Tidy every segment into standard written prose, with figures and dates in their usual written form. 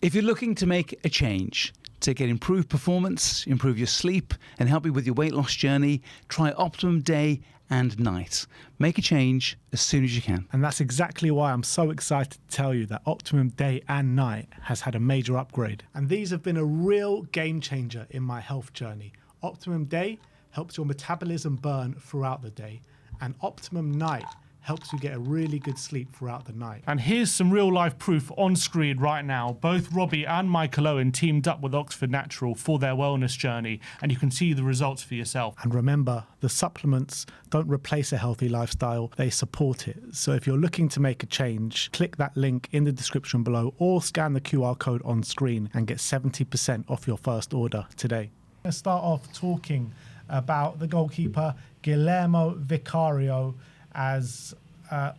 If you're looking to make a change to get improved performance, improve your sleep, and help you with your weight loss journey, try Optimum Day and Night. Make a change as soon as you can. And that's exactly why I'm so excited to tell you that Optimum Day and Night has had a major upgrade. And these have been a real game changer in my health journey. Optimum Day helps your metabolism burn throughout the day, and Optimum Night helps you get a really good sleep throughout the night. And here's some real life proof on screen right now. Both Robbie and Michael Owen teamed up with Oxford Natural for their wellness journey, and you can see the results for yourself. And remember, the supplements don't replace a healthy lifestyle, they support it. So if you're looking to make a change, click that link in the description below or scan the QR code on screen and get 70% off your first order today. Let's start off talking about the goalkeeper, Guillermo Vicario, as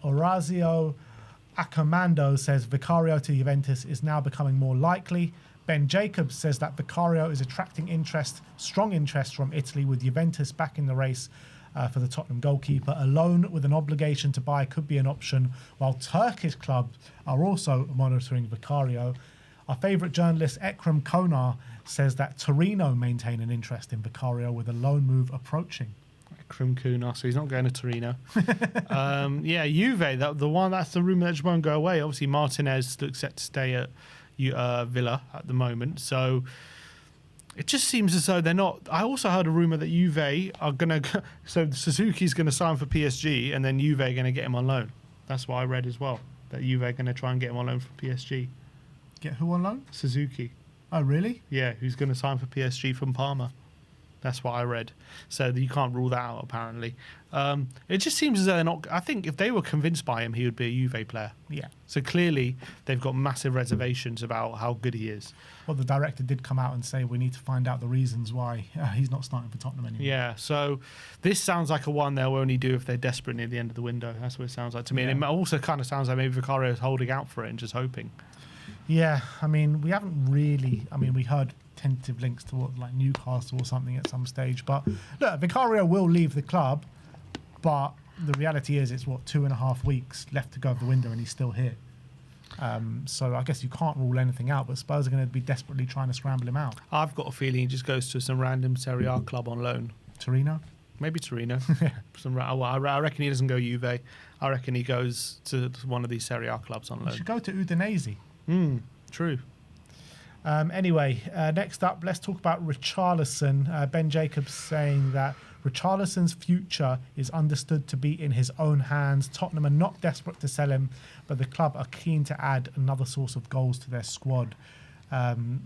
Orazio Accomando says Vicario to Juventus is now becoming more likely. Ben Jacobs says that Vicario is attracting strong interest from Italy, with Juventus back in the race for the Tottenham goalkeeper. A loan with an obligation to buy could be an option, while Turkish clubs are also monitoring Vicario. Our favourite journalist, Ekrem Konar, says that Torino maintain an interest in Vicario with a loan move approaching. Krim Kuna, so he's not going to Torino. Yeah, Juve, that's the rumour that just won't go away. Obviously, Martinez looks set to stay at Villa at the moment, so it just seems as though they're not. I also heard a rumour that Juve are going to. So Suzuki's going to sign for PSG, and then Juve are going to get him on loan. That's what I read as well. That Juve are going to try and get him on loan from PSG. Get who on loan? Suzuki. Oh, really? Yeah, who's going to sign for PSG from Parma. That's what I read. So you can't rule that out, apparently. It just seems as though they're not. I think if they were convinced by him, he would be a Juve player. Yeah. So clearly, they've got massive reservations about how good he is. Well, the director did come out and say we need to find out the reasons why he's not starting for Tottenham anymore. Yeah, so this sounds like a one they'll only do if they're desperate near the end of the window. That's what it sounds like to me. Yeah. And it also kind of sounds like maybe Vicario is holding out for it and just hoping. Yeah, I mean, we haven't really. I mean, we heard tentative links to like Newcastle or something at some stage. But look, Vicario will leave the club, but the reality is it's 2.5 weeks left to go of the window and he's still here. So I guess you can't rule anything out, but Spurs are going to be desperately trying to scramble him out. I've got a feeling he just goes to some random Serie A club on loan. Torino? Maybe Torino. I reckon he doesn't go Juve. I reckon he goes to one of these Serie A clubs on loan. He should go to Udinese. True. Anyway, next up, let's talk about Richarlison. Ben Jacobs saying that Richarlison's future is understood to be in his own hands. Tottenham are not desperate to sell him, but the club are keen to add another source of goals to their squad.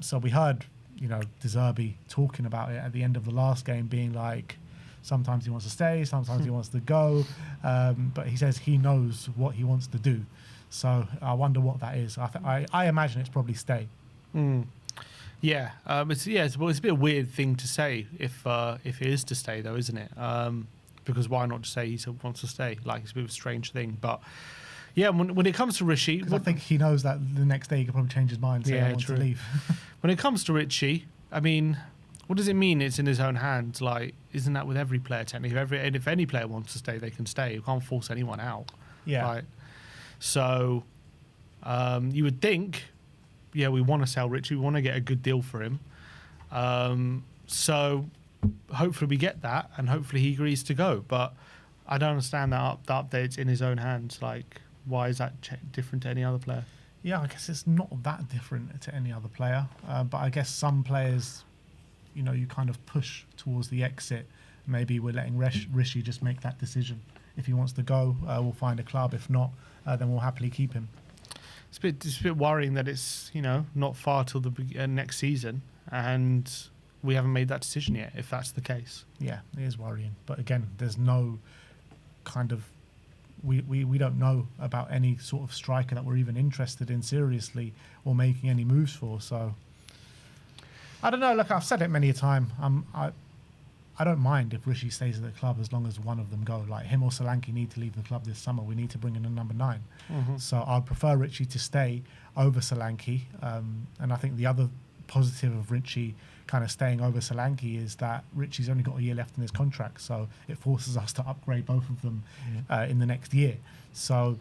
So we heard, De Zerbi talking about it at the end of the last game, being like, sometimes he wants to stay, sometimes he wants to go, but he says he knows what he wants to do. So I wonder what that is. I imagine it's probably stay. Yeah, it's a bit a weird thing to say if it is to stay, though, isn't it? Because why not just say he wants to stay? Like, it's a bit of a strange thing. But yeah, when it comes to Richie, I think he knows that the next day he could probably change his mind and say, I want to leave. When it comes to Richie, I mean, what does it mean? It's in his own hands. Like, isn't that with every player technically? And if any player wants to stay, they can stay. You can't force anyone out. Yeah. Right? So you would think, yeah, we want to sell Richie. We want to get a good deal for him. So hopefully we get that, and hopefully he agrees to go. But I don't understand that update's in his own hands. Like, why is that different to any other player? Yeah, I guess it's not that different to any other player. But I guess some players, you kind of push towards the exit. Maybe we're letting Rishi just make that decision. If he wants to go, we'll find a club. If not, then we'll happily keep him. It's a bit worrying that it's not far till the next season, and we haven't made that decision yet. If that's the case, yeah, it is worrying. But again, there's no kind of we don't know about any sort of striker that we're even interested in seriously or making any moves for. So I don't know. Look, I've said it many a time. I don't mind if Rishi stays at the club as long as one of them go. Like him or Solanke need to leave the club this summer. We need to bring in a number 9. Mm-hmm. So I'd prefer Richie to stay over Solanke. And I think the other positive of Richie kind of staying over Solanke is that Richie's only got a year left in his contract. So it forces us to upgrade both of them in the next year. So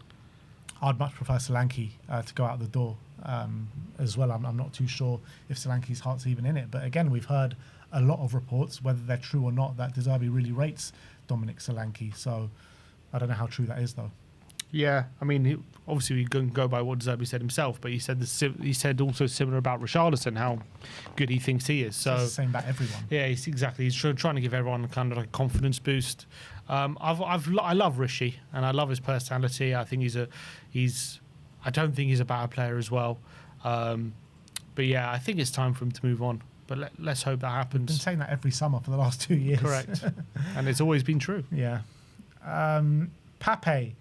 I'd much prefer Solanke to go out the door as well. I'm not too sure if Solanke's heart's even in it. But again, we've heard a lot of reports, whether they're true or not, that De Zerbi really rates Dominic Solanke. So I don't know how true that is, though. Yeah, I mean, obviously we can go by what De Zerbi said himself, but he said also similar about Richarlison, how good he thinks he is. So It's the same about everyone. yeah, he's trying to give everyone kind of like a confidence boost. I love Rishi and I love his personality. I think I don't think he's a bad player as well. But yeah, I think it's time for him to move on. But let's hope that happens. Been saying that every summer for the last 2 years. Correct, and it's always been true. Yeah. Pape.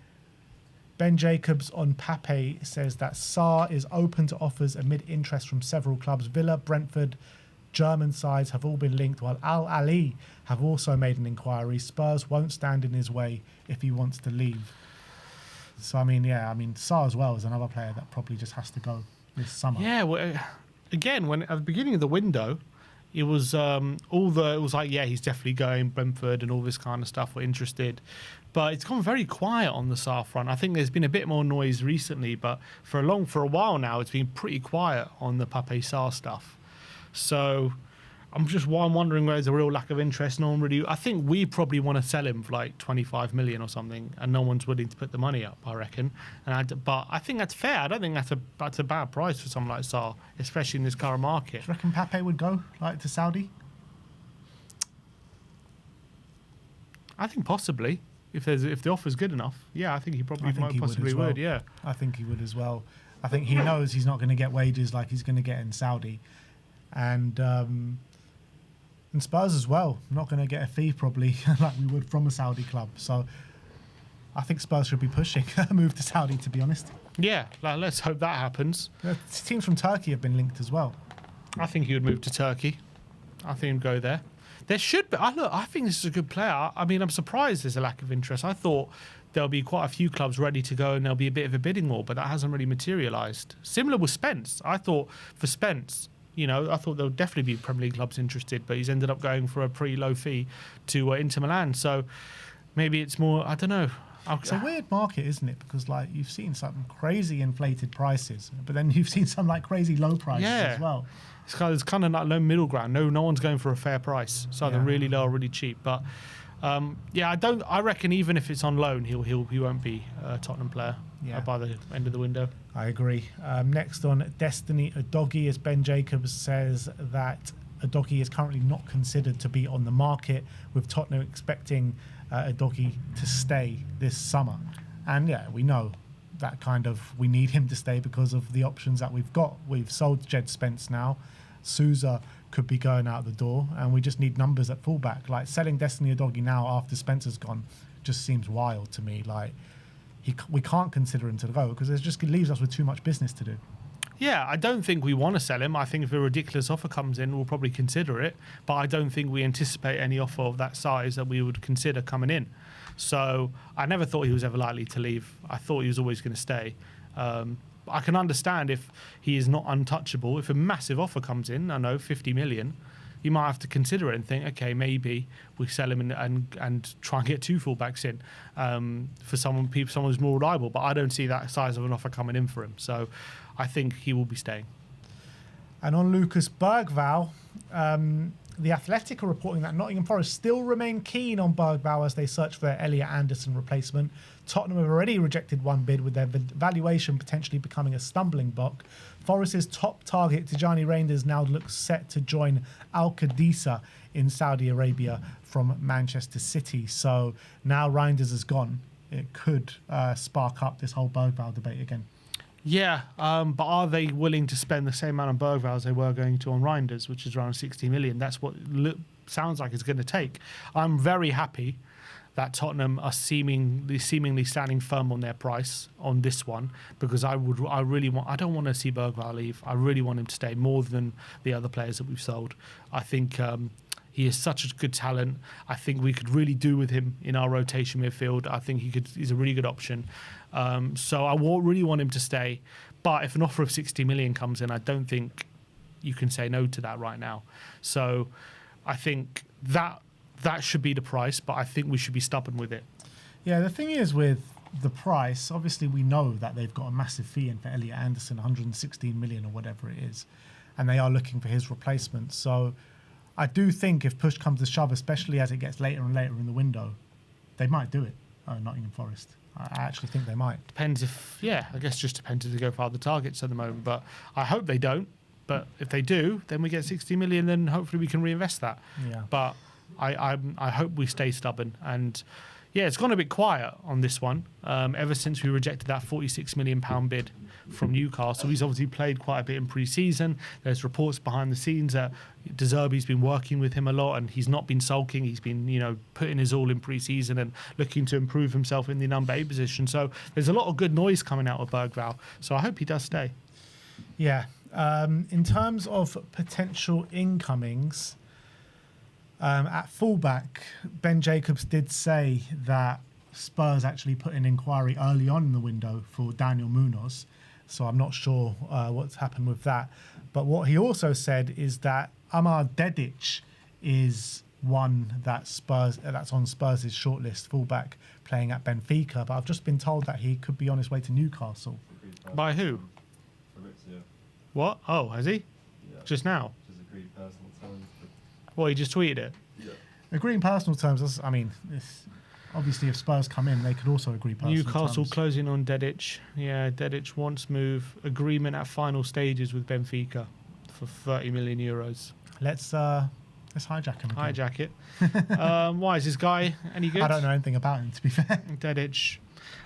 Ben Jacobs on Pape says that SARR is open to offers amid interest from several clubs. Villa, Brentford, German sides have all been linked, while Al Ali have also made an inquiry. Spurs won't stand in his way if he wants to leave. So, I mean, SARR as well is another player that probably just has to go this summer. Yeah, well, again, when at the beginning of the window, it was like, yeah, he's definitely going. Brentford and all this kind of stuff were interested, but it's gone very quiet on the SAR front. I think there's been a bit more noise recently, but for a while now, it's been pretty quiet on the Pape SAR stuff. So I'm wondering where there's a real lack of interest. No one really. I think we probably want to sell him for like 25 million or something, and no one's willing to put the money up, I reckon. But I think that's fair. I don't think that's a bad price for someone like SAR, especially in this current market. Do you reckon Pape would go to Saudi? I think possibly. If the offer's good enough, yeah, I think he possibly would. Yeah, I think he would as well. I think he knows he's not going to get wages like he's going to get in Saudi, and Spurs as well. Not going to get a fee probably like we would from a Saudi club. So I think Spurs should be pushing a move to Saudi. To be honest, yeah, let's hope that happens. Teams from Turkey have been linked as well. I think he would move to Turkey. I think he'd go there. There should be. I think this is a good player. I mean, I'm surprised there's a lack of interest. I thought there'll be quite a few clubs ready to go and there'll be a bit of a bidding war, but that hasn't really materialised. Similar with Spence. I thought for Spence, I thought there would definitely be Premier League clubs interested, but he's ended up going for a pretty low fee to Inter Milan. So maybe it's more, I don't know. It's a weird market, isn't it? Because like you've seen some crazy inflated prices, but then you've seen some like crazy low prices as well. It's kind of like no middle ground. No one's going for a fair price. It's either really low or really cheap. But I reckon even if it's on loan, he won't be a Tottenham player by the end of the window. I agree. Next on Destiny Udogie, as Ben Jacobs says that Udogie is currently not considered to be on the market, with Tottenham expecting Udogie to stay this summer. And yeah, we know that we need him to stay because of the options that we've got. We've sold Jed Spence now. Sousa could be going out the door, and we just need numbers at fullback. Like selling Destiny Udogie now after Spencer's gone just seems wild to me. Like we can't consider him to go because it just leaves us with too much business to do. Yeah, I don't think we want to sell him. I think if a ridiculous offer comes in, we'll probably consider it. But I don't think we anticipate any offer of that size that we would consider coming in. So I never thought he was ever likely to leave. I thought he was always going to stay. I can understand if he is not untouchable. If a massive offer comes in, 50 million, you might have to consider it and think, okay, maybe we sell him and try and get two fullbacks in for someone who's more reliable. But I don't see that size of an offer coming in for him. So I think he will be staying. And on Lucas Bergvall, The Athletic are reporting that Nottingham Forest still remain keen on Bergvall as they search for their Elliot Anderson replacement. Tottenham have already rejected one bid, with their valuation potentially becoming a stumbling block. Forest's top target, Tijani Reinders, now looks set to join Al Qadisa in Saudi Arabia from Manchester City. So now Reinders is gone, it could spark up this whole Bergvall debate again. Yeah, but are they willing to spend the same amount on Bergvall as they were going to on Reinders, which is around 60 million? That's what sounds like it's going to take. I'm very happy that Tottenham are seemingly standing firm on their price on this one, because I don't want to see Bergvall leave. I really want him to stay more than the other players that we've sold. I think he is such a good talent. I think we could really do with him in our rotation midfield. I think he's a really good option. So I really want him to stay. But if an offer of 60 million comes in, I don't think you can say no to that right now. So I think that should be the price, but I think we should be stubborn with it. Yeah, the thing is with the price, obviously we know that they've got a massive fee in for Elliot Anderson, 116 million or whatever it is, and they are looking for his replacement. So I do think if push comes to shove, especially as it gets later and later in the window, they might do it. Nottingham Forest. I actually think they might. Depends if, I guess just depends if they go for other targets at the moment. But I hope they don't. But if they do, then we get 60 million, then hopefully we can reinvest that. Yeah. But I hope we stay stubborn. And yeah, it's gone a bit quiet on this one. Ever since we rejected that £46 million bid from Newcastle. He's obviously played quite a bit in pre-season. There's reports behind the scenes that De Zerbi's been working with him a lot, and he's not been sulking. He's been, putting his all in pre-season and looking to improve himself in the number 8 position. So there's a lot of good noise coming out of BERGVALL. So I hope he does stay. Yeah. In terms of potential incomings, at fullback, Ben Jacobs did say that Spurs actually put an inquiry early on in the window for Daniel Munoz. So I'm not sure what's happened with that. But what he also said is that Amar Dedic is one that's on Spurs' shortlist, fullback playing at Benfica. But I've just been told that he could be on his way to Newcastle. By who? What? Oh, has he? Yeah. Just now? Just agreed personal terms. Well, he just tweeted it. Yeah. Agreeing personal terms, obviously if Spurs come in, they could also agree personal terms. Newcastle closing on Dedic. Yeah, Dedic wants move. Agreement at final stages with Benfica for 30 million euros. Let's hijack him again. Hijack it. Why is this guy any good? I don't know anything about him, to be fair. Dedic.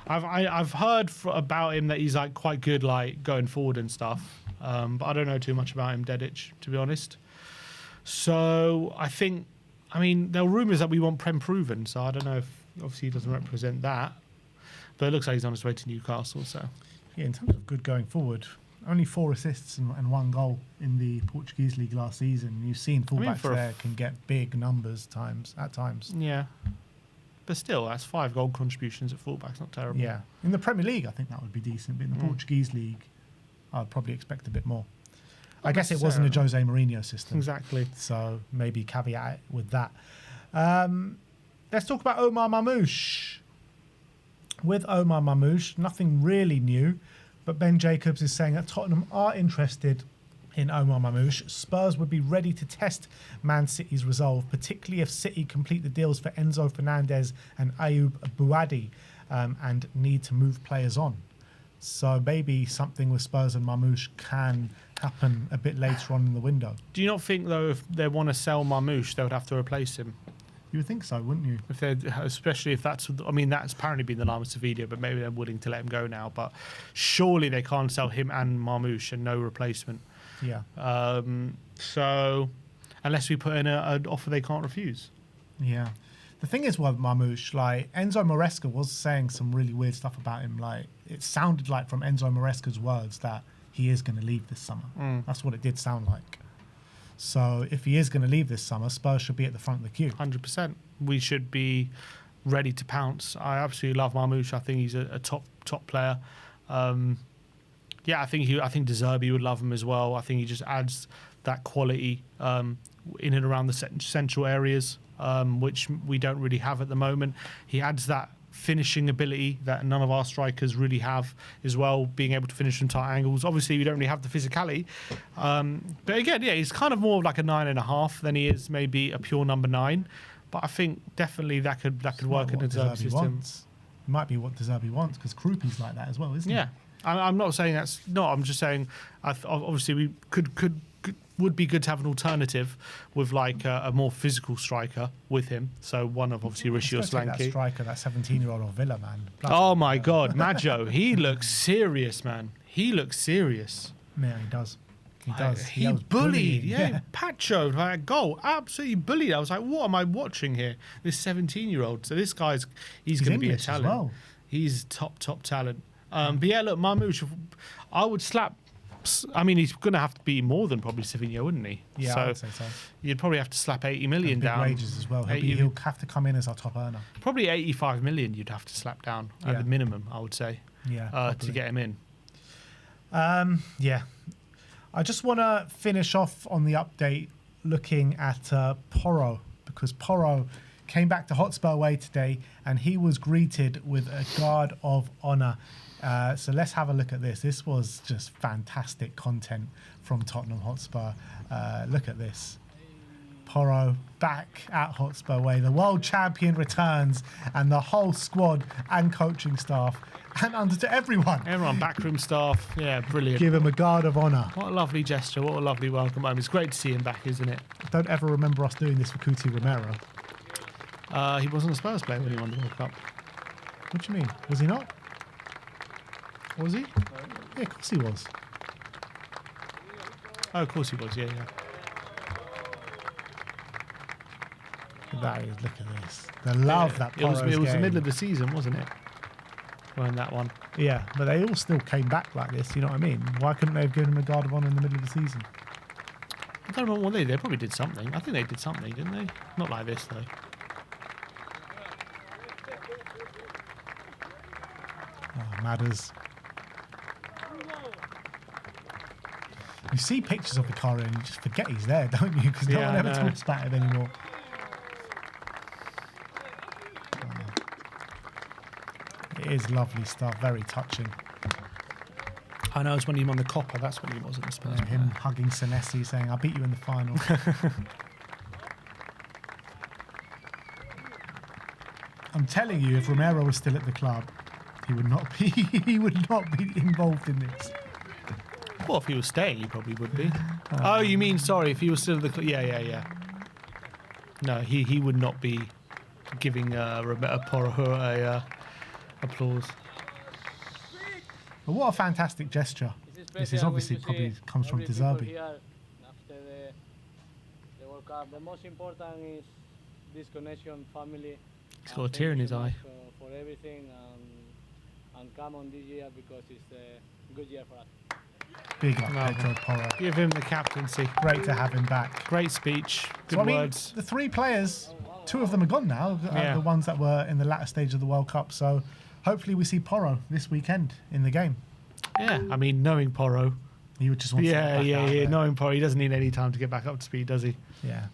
I've heard about him that he's like quite good, like going forward and stuff. But I don't know too much about him, Dedic, to be honest. So there were rumours that we want Prem proven. So I don't know if obviously he doesn't represent that, but it looks like he's on his way to Newcastle. So yeah, in terms of good going forward, only 4 assists and 1 goal in the Portuguese league last season. You've seen fullbacks there can get big numbers at times. Yeah. But still, that's 5 goal contributions at fullback. Not terrible. Yeah. In the Premier League, I think that would be decent. But in the Portuguese league, I'd probably expect a bit more. I guess it wasn't a Jose Mourinho system. Exactly. So maybe caveat it with that. Let's talk about Omar Marmoush. With Omar Marmoush, nothing really new. But Ben Jacobs is saying that Tottenham are interested in Omar Marmoush. Spurs would be ready to test Man City's resolve, particularly if City complete the deals for Enzo Fernandez and Ayoub Bouadi and need to move players on. So maybe something with Spurs and Marmoush can happen a bit later on in the window. Do you not think, though, if they want to sell Marmoush, they would have to replace him? You would think so, wouldn't you? Especially if that's apparently been the Lamas video, but maybe they're willing to let him go now. But surely they can't sell him and Marmoush and no replacement. Yeah. So unless we put in an offer they can't refuse. Yeah. The thing is with Marmoush, like Enzo Maresca was saying some really weird stuff about him. Like it sounded like from Enzo Maresca's words that he is going to leave this summer. That's what it did sound like. So if he is going to leave this summer, Spurs should be at the front of the queue. 100%. We should be ready to pounce. I absolutely love Marmoush. I think he's a top player. I think De Zerbi would love him as well. I think he just adds that quality in and around the central areas, which we don't really have at the moment. He adds that finishing ability that none of our strikers really have as well, being able to finish from tight angles. Obviously, we don't really have the physicality. But again, he's kind of more like a 9.5 than he is maybe a pure number 9. But I think definitely that could work in the De Zerbi system. It might be what De Zerbi wants, because Krupi's like that as well, isn't he? Yeah. I'm not saying that's not. I'm just saying, obviously, we would be good to have an alternative with like a more physical striker with him. So one of obviously Rishi or Solanke. That striker, that 17-year-old of Villa, man. Oh my God, Maggio, he looks serious, man. He looks serious. Yeah, he does. He does. He bullied, yeah. Pacho, like goal, absolutely bullied. I was like, what am I watching here? This 17-year-old. So this guy's he's going to be a talent. Well. He's top talent. But yeah, look, Marmoush, I would slap. I mean, he's going to have to be more than probably Savinho, wouldn't he? Yeah, so I would say so. You'd probably have to slap 80 million and big down. Wages as well. He'll have to come in as our top earner. Probably 85 million. You'd have to slap down at the minimum, I would say. Yeah, to get him in. Yeah. I just want to finish off on the update looking at Porro, because Porro came back to Hotspur away today, and he was greeted with a guard of honour. So let's have a look at this. This was just fantastic content from Tottenham Hotspur. Look at this. Porro back at Hotspur Way. The world champion returns, and the whole squad and coaching staff and under to everyone. Everyone, backroom staff. Yeah, brilliant. Give him a guard of honour. What a lovely gesture. What a lovely welcome home. It's great to see him back, isn't it? Don't ever remember us doing this for Cuti Romero. He wasn't a Spurs player when he won the World Cup. What do you mean? Was he not? Was he? Yeah, of course he was. Oh, of course he was. Yeah, yeah. That is, look at this. The love that it was Porro's the getting. middle of the season, wasn't it? When that one. Yeah, but they all still came back like this, you know what I mean? Why couldn't they have given him a guard of honour in the middle of the season? I don't remember what they did. They probably did something. I think they did something, didn't they? Not like this, though. Oh, Matters. You see pictures of the car and you just forget he's there, don't you? Because no Yeah, one ever I know. talks about him anymore. It is lovely stuff, very touching. I know it's when he won the Copper. That's when he wasn't a Spurs player. Him hugging Senesi, saying, "I beat you in the final." I'm telling you, if Romero was still at the club, he would not be. He would not be involved in this. Well, if he was staying, he probably would be. Oh, you mean, sorry, if he was still at the club. Yeah, yeah, yeah. No, he would not be giving Porro a applause. But what a fantastic gesture! This is obviously probably comes from De Zerbi. After the World Cup, the most important is this connection, family. He's got a tear in his eye. For everything, and come on this year because it's a good year for us. Big up Well, Pedro Porro. Give him the captaincy. Great to have him back. Great speech. Good So, I mean, words. the three players, two of them are gone now, Yeah. the ones that were in the latter stage of the World Cup. So hopefully we see Porro this weekend in the game. Yeah, I mean, knowing Porro. He would just want to get back out there. Knowing Porro, he doesn't need any time to get back up to speed, does he? Yeah.